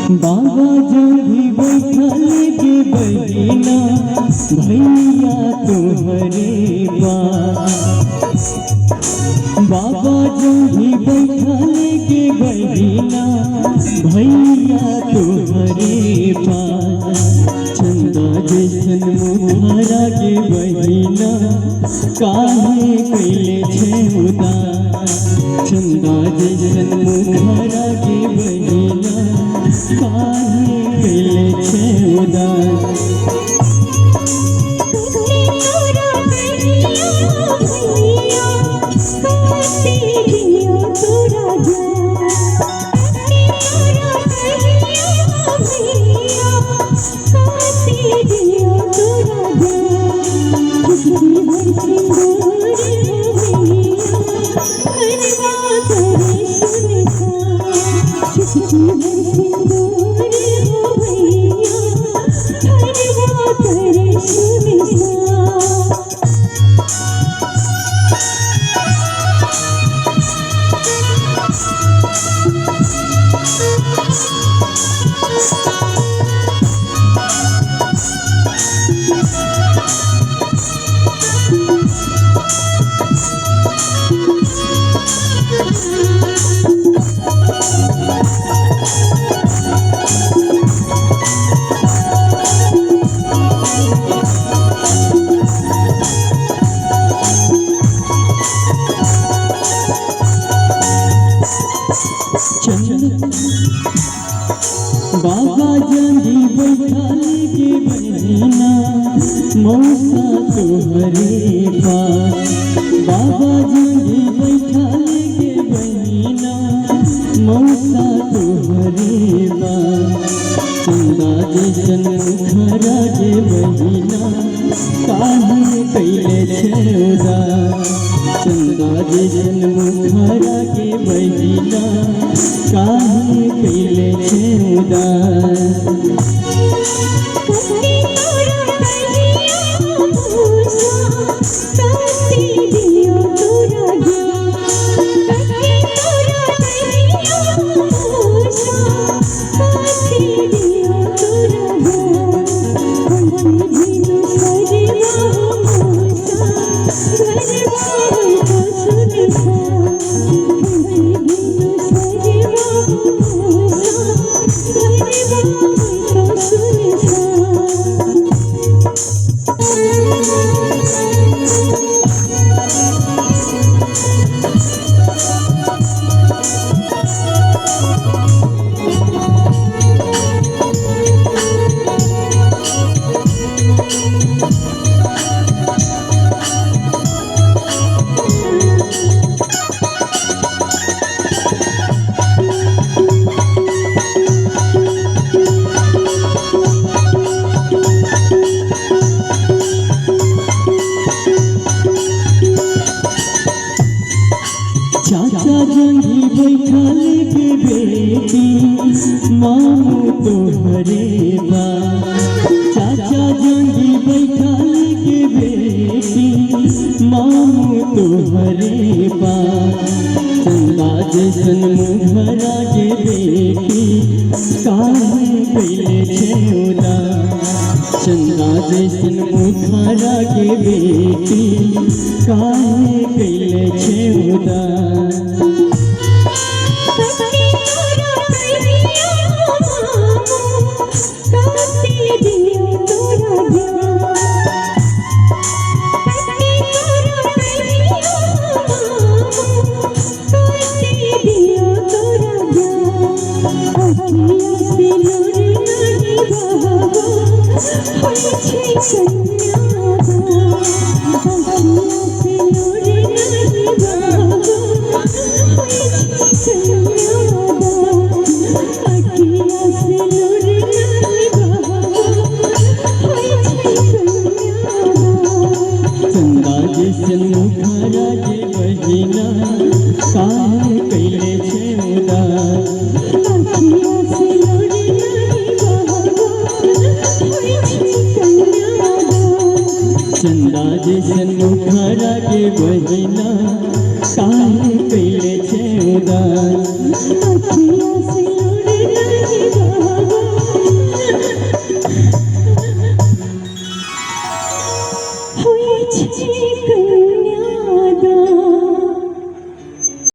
बाबा जोगी बैठल के बहिना भैया तुम्हारे पास। बाबा जोगी बैठल के बहिना भैया तुम्हारे पास। चंदा जैसन मुहारा के बहिना काहे कैले छे उदास। चंदा जैसन मुहारा के बहिना काहे कैले छे उदास। बाबा जोगी बैठल के बहिना मौसा तुम्हारे पास। बाबा जोगी बैठल के बहिना मौसा तुम्हारे पास। चंदा जैसन मुखरा के बहिना काहे कैले छे उदास। चंदा जैसन मुखरा के बहिना काहे कैले छे उदास। चाचा जोगी बैठल के बेटी मामू तुम्हारे पास। चाचा जोगी बैठल के बेटी मामू तुम्हारे पास। चंदा जैसन मुखरा के बेटी काहे कैले छे उदास। चंदा जैसन मुखरा के बेटी काहे कैले छे उदास। मुखरा के बहिना काहे कैले छे उदास। चंदा जैसन मुखरा के बहिना काहे कैले छे उदास। छेक